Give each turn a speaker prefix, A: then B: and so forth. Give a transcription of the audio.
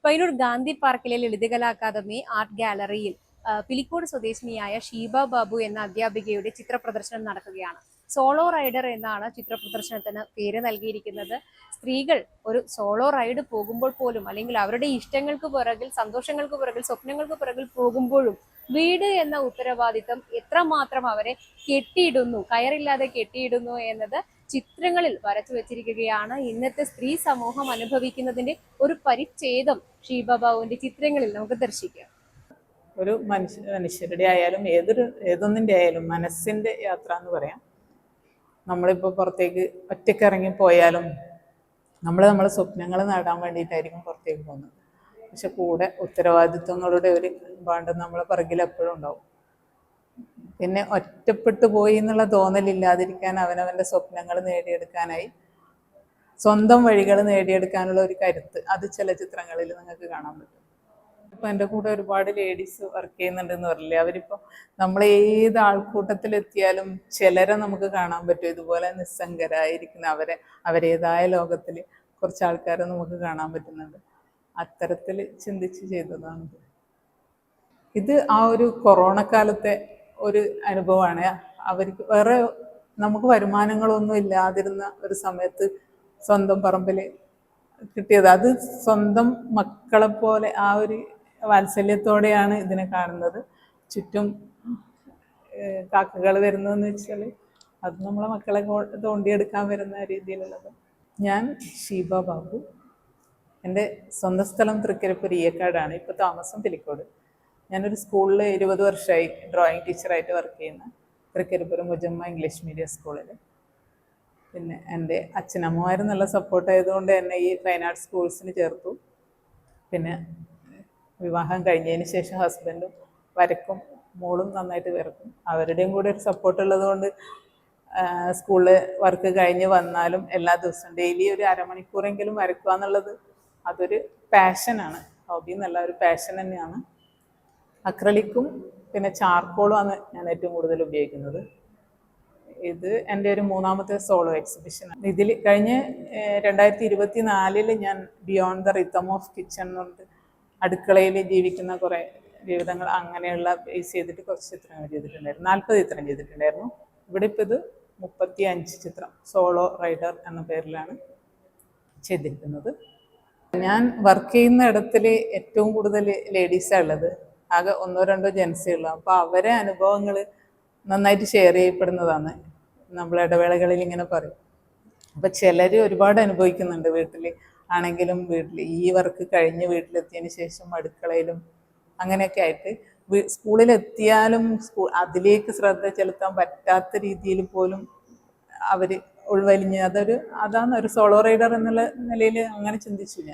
A: പയ്യന്നൂർ ഗാന്ധി പാർക്കിലെ Lalithakala academy art ഗാലറിയിൽ പിലിക്കോട് സ്വദേശിനിയായ ഷീബ ബാബു എന്ന അധ്യാപികയുടെ ചിത്ര പ്രദർശനം നടക്കുകയാണ്. സോളോ റൈഡർ എന്നാണ് ചിത്ര പ്രദർശനത്തിന് പേര് നൽകിയിരിക്കുന്നത്. സ്ത്രീകൾ ഒരു സോളോ റൈഡ് പോകുമ്പോൾ പോലും, അല്ലെങ്കിൽ അവരുടെ ഇഷ്ടങ്ങൾക്ക് പുറകിൽ, സന്തോഷങ്ങൾക്ക് പുറകിൽ, സ്വപ്നങ്ങൾക്ക് പുറകിൽ പോകുമ്പോഴും വീട് എന്ന ഉത്തരവാദിത്തം എത്രമാത്രം അവരെ കെട്ടിയിടുന്നു, കയറില്ലാതെ കെട്ടിയിടുന്നു എന്നത് ചിത്രങ്ങളിൽ വരച്ചു വെച്ചിരിക്കുകയാണ്. ഇന്നത്തെ സ്ത്രീ സമൂഹം അനുഭവിക്കുന്നതിന്റെ ഒരു പരിച്ഛേദം ഷീബ ബാബുവിന്റെ ചിത്രങ്ങളിൽ നമുക്ക് ദർശിക്കാം.
B: ഒരു മനുഷ്യരുടെ ആയാലും ഏതൊന്നിൻ്റെ ആയാലും മനസ്സിൻ്റെ യാത്ര എന്ന് പറയാം. നമ്മളിപ്പോൾ പുറത്തേക്ക് ഒറ്റയ്ക്ക് ഇറങ്ങി പോയാലും നമ്മളെ സ്വപ്നങ്ങൾ നേടാൻ വേണ്ടിയിട്ടായിരിക്കും പുറത്തേക്ക് പോകുന്നത്. പക്ഷെ കൂടെ ഉത്തരവാദിത്വങ്ങളുടെ ഒരു ബാണ്ട് നമ്മളെ പിറകിൽ എപ്പോഴും ഉണ്ടാവും. പിന്നെ ഒറ്റപ്പെട്ടു പോയി എന്നുള്ള തോന്നലില്ലാതിരിക്കാൻ അവനവൻ്റെ സ്വപ്നങ്ങൾ നേടിയെടുക്കാനായി സ്വന്തം വഴികൾ നേടിയെടുക്കാനുള്ള ഒരു കരുത്ത് അത് ചില ചിത്രങ്ങളിൽ നിങ്ങൾക്ക് കാണാൻ പറ്റും. ഇപ്പം എൻ്റെ കൂടെ ഒരുപാട് ലേഡീസ് വർക്ക് ചെയ്യുന്നുണ്ടെന്ന് പറഞ്ഞില്ലേ, അവരിപ്പോൾ നമ്മൾ ഏത് ആൾക്കൂട്ടത്തിലെത്തിയാലും ചിലരെ നമുക്ക് കാണാൻ പറ്റും ഇതുപോലെ നിസ്സംഗരായിരിക്കുന്ന അവരേതായ ലോകത്തിൽ കുറച്ച് ആൾക്കാരെ നമുക്ക് കാണാൻ പറ്റുന്നുണ്ട്. അത്തരത്തിൽ ചിന്തിച്ച് ചെയ്തതാണിത്. ഇത് ആ ഒരു കൊറോണ കാലത്തെ ഒരു അനുഭവമാണ്. അവർക്ക് വേറെ നമുക്ക് വരുമാനങ്ങളൊന്നും ഇല്ലാതിരുന്ന ഒരു സമയത്ത് സ്വന്തം പറമ്പിൽ കിട്ടിയത്. അത് സ്വന്തം മക്കളെ പോലെ ആ ഒരു വാത്സല്യത്തോടെയാണ് ഇതിനെ കാണുന്നത്. ചുറ്റും കാക്കകൾ വരുന്നതെന്ന് വെച്ചാൽ അത് നമ്മളെ മക്കളെ തോണ്ടിയെടുക്കാൻ വരുന്ന രീതിയിലുള്ളത്. ഞാൻ ഷീബ ബാബു. എൻ്റെ സ്വന്തം സ്ഥലം തൃക്കരിപ്പൂർ ഈയക്കാടാണ്. ഇപ്പോൾ താമസം പിലിക്കോട്. ഞാനൊരു സ്കൂളിൽ 20 വർഷമായി ഡ്രോയിങ് ടീച്ചറായിട്ട് വർക്ക് ചെയ്യുന്ന തൃക്കരിപ്പൂർ മുജമ്മ ഇംഗ്ലീഷ് മീഡിയം സ്കൂളിൽ. പിന്നെ എൻ്റെ അച്ഛനമ്മമാർ നല്ല സപ്പോർട്ടായതുകൊണ്ട് എന്നെ ഈ ഫൈൻ ആർട്സ് സ്കൂൾസിന് ചേർത്തു. പിന്നെ വിവാഹം കഴിഞ്ഞതിന് ശേഷം ഹസ്ബൻഡും വരക്കും, മോളും നന്നായിട്ട് വരക്കും. അവരുടെയും കൂടെ ഒരു സപ്പോർട്ടുള്ളത് കൊണ്ട് സ്കൂളിൽ വർക്ക് കഴിഞ്ഞ് വന്നാലും എല്ലാ ദിവസവും ഡെയിലി ഒരു അരമണിക്കൂറെങ്കിലും വരക്കുക എന്നുള്ളത് അതൊരു പാഷനാണ്. ഹോബി എന്നല്ല, ഒരു പാഷൻ തന്നെയാണ്. അക്രലിക്കും പിന്നെ ചാർക്കോളും ആണ് ഞാൻ ഏറ്റവും കൂടുതൽ ഉപയോഗിക്കുന്നത്. ഇത് എൻ്റെ ഒരു 3ാമത്തെ സോളോ എക്സിബിഷനാണ്. ഇതിൽ കഴിഞ്ഞ 2024 ഞാൻ beyond the rhythm of kitchen എന്ന് പറഞ്ഞിട്ട് അടുക്കളയിൽ ജീവിക്കുന്ന കുറേ ജീവിതങ്ങൾ അങ്ങനെയുള്ള ബേസ് ചെയ്തിട്ട് കുറച്ച് ചിത്രങ്ങൾ ചെയ്തിട്ടുണ്ടായിരുന്നു. 40 ചിത്രം ചെയ്തിട്ടുണ്ടായിരുന്നു. ഇവിടെ ഇപ്പോൾ ഇത് 35 ചിത്രം സോളോ റൈഡർ എന്ന പേരിലാണ് ചെയ്തിരിക്കുന്നത്. ഞാൻ വർക്ക് ചെയ്യുന്ന ഇടത്തിൽ ഏറ്റവും കൂടുതൽ ലേഡീസാണ് ഉള്ളത്. ആകെ 1-2 ജെൻസേ ഉള്ളൂ. അപ്പോൾ അവരെ അനുഭവങ്ങൾ നന്നായിട്ട് ഷെയർ ചെയ്യപ്പെടുന്നതാണ്. നമ്മൾ ഇടവേളകളിൽ ഇങ്ങനെ പറയും. അപ്പം ചിലർ ഒരുപാട് അനുഭവിക്കുന്നുണ്ട്. വീട്ടിൽ ആണെങ്കിലും വീട്ടിൽ ഈ വർക്ക് കഴിഞ്ഞ് വീട്ടിലെത്തിയതിന് ശേഷം അടുക്കളയിലും അങ്ങനെയൊക്കെ ആയിട്ട് സ്കൂളിലെത്തിയാലും അതിലേക്ക് ശ്രദ്ധ ചെലുത്താൻ പറ്റാത്ത രീതിയിൽ പോലും അവർ ഉൾവലിഞ്ഞ് അതാണ് ഒരു സോളോ റൈഡർ എന്നുള്ള നിലയിൽ അങ്ങനെ ചിന്തിച്ചു ഞാൻ.